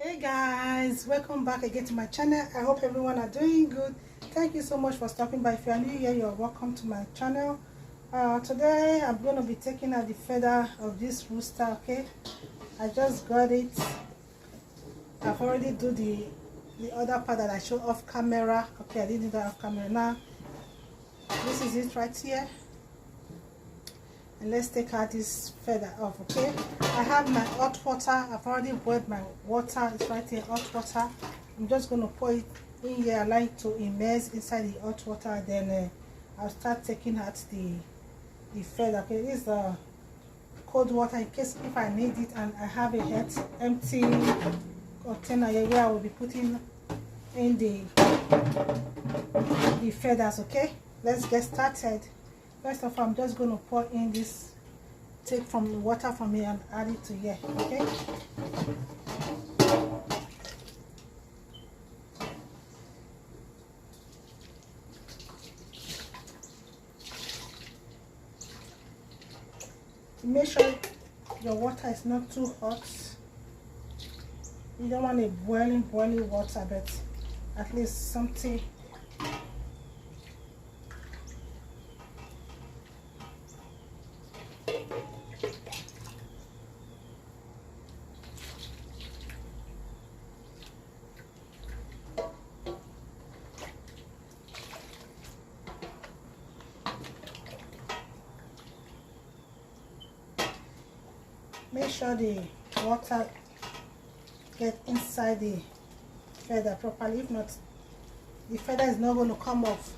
Hey guys, welcome back again to my channel. I hope everyone are doing good. Thank you so much for stopping by. If you are new here, you're welcome to my channel. Today I'm going to be taking out the feather of this rooster. Okay, I just got it. I've already do the other part that I showed off camera. Okay, I didn't do that off camera. Now this is it right here, and let's take out this feather off. Okay, I have my hot water. I've already boiled my water. It's right here, hot water. I'm just going to pour it in here. I like to immerse inside the hot water, then I'll start taking out the feather. Okay, this is the cold water in case if I need it, and I have a empty container here where I will be putting in the feathers. Okay, let's get started. First of all, I'm just going to pour in this, take from the water from here and add it to here. Okay, make sure your water is not too hot. You don't want a boiling water, but at least something. Make sure the water get inside the feather properly. If not, the feather is not going to come off.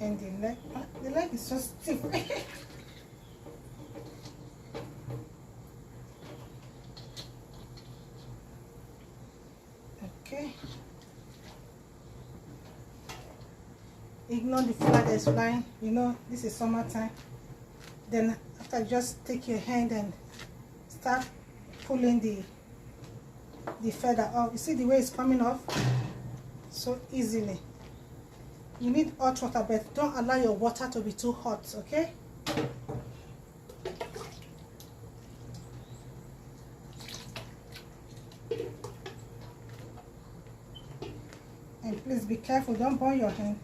And the leg is so stiff. Okay, ignore the flag that's flying. You know this is summertime. Then after, just take your hand and start pulling the feather off. You see the way it's coming off so easily. You need hot water, but don't allow your water to be too hot. Okay, and please be careful, don't burn your hand.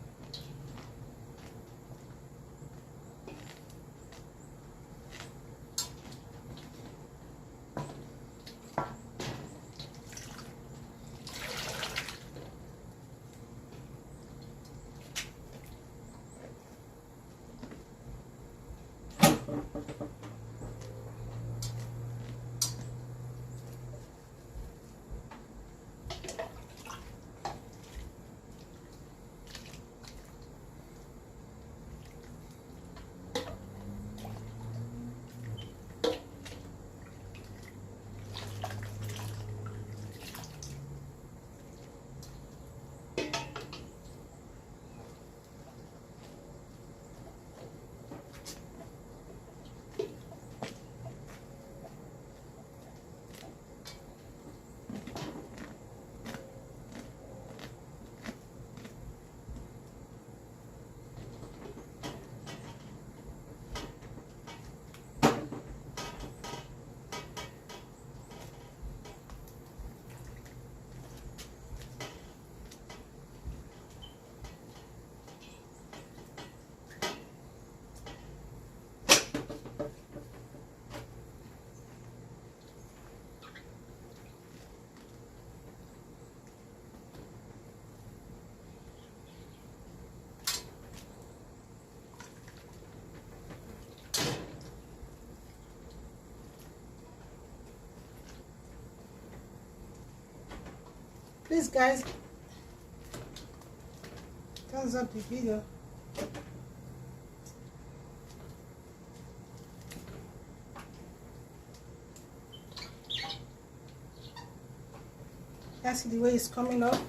Please guys, thumbs up the video. That's the way it's coming up.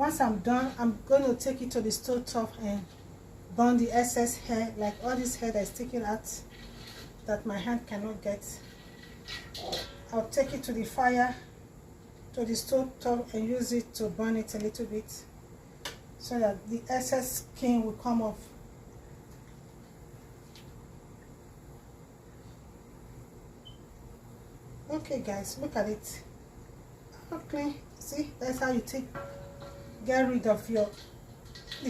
Once I'm done, I'm going to take it to the stove top and burn the excess hair, like all this hair that's sticking out that my hand cannot get. I'll take it to the fire, to the stove top, and use it to burn it a little bit so that the excess skin will come off. Okay guys, look at it. Okay, see, that's how you get rid of the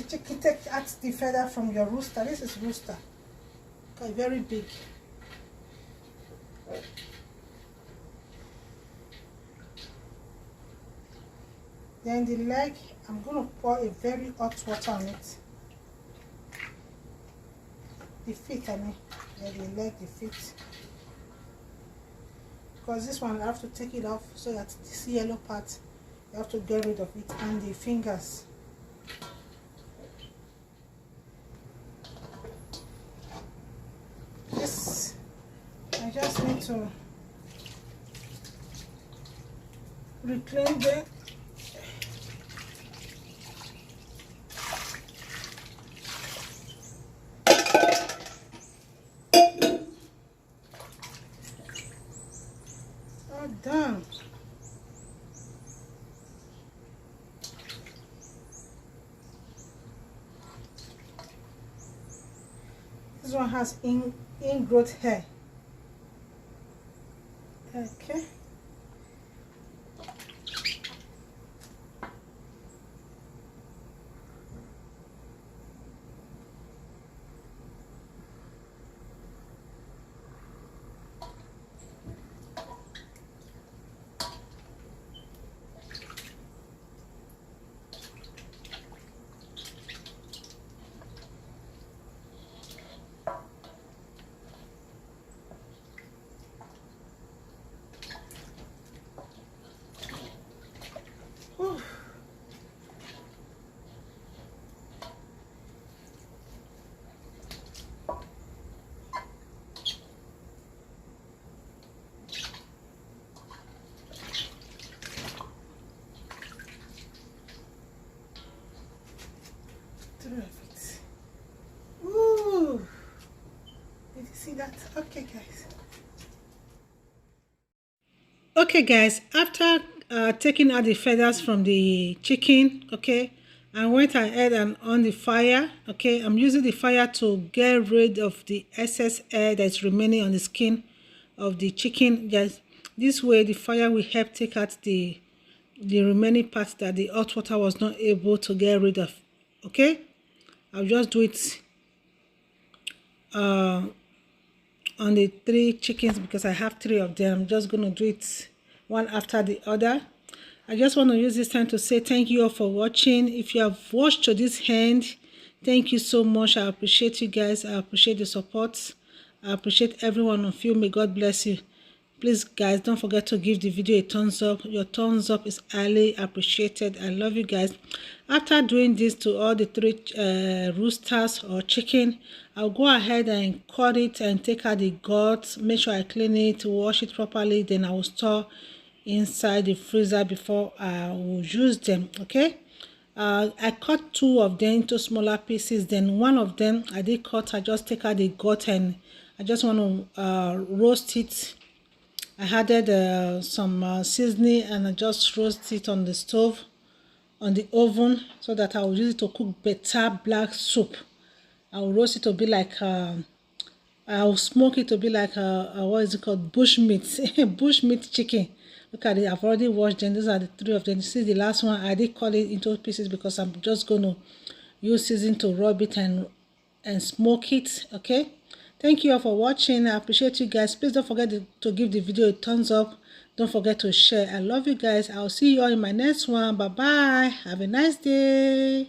chicken. Take out the feather from your rooster. This is rooster, okay, very big. Then the leg, I'm going to pour a very hot water on it. The feet, I mean, yeah, the leg, the feet. Because this one I have to take it off so that this yellow part, you have to get rid of it, and the fingers. This, I just need to reclaim them. Done. This one has ingrowth hair. Okay. Ooh, did you see that? Okay guys. Okay guys, after taking out the feathers from the chicken, okay, I went ahead and on the fire. Okay, I'm using the fire to get rid of the excess hair that's remaining on the skin of the chicken. Just this way the fire will help take out the remaining parts that the hot water was not able to get rid of. Okay, I'll just do it on the 3 chickens because I have 3 of them. I'm just going to do it one after the other. I just want to use this time to say thank you all for watching. If you have watched to this end, thank you so much. I appreciate you guys. I appreciate the support. I appreciate every one of you. May God bless you. Please guys, don't forget to give the video a thumbs up. Your thumbs up is highly appreciated. I love you guys. After doing this to all the 3 roosters or chicken, I'll go ahead and cut it and take out the guts. Make sure I clean it, wash it properly. Then I will store inside the freezer before I will use them. Okay, I cut 2 of them into smaller pieces. Then one of them I did cut. I just take out the gut and I just want to roast it. I added some seasoning and I just roast it on the stove, on the oven, so that I will use it to cook better black soup. I will roast it to be like I will smoke it to be like what is it called, bush meat bush meat chicken. Look at it, I've already washed them. These are the 3 of them. You see the last one, I did cut it into pieces because I'm just going to use seasoning to rub it and smoke it. Okay, thank you all for watching. I appreciate you guys. Please don't forget to give the video a thumbs up. Don't forget to share. I love you guys. I'll see you all in my next one. Bye bye. Have a nice day.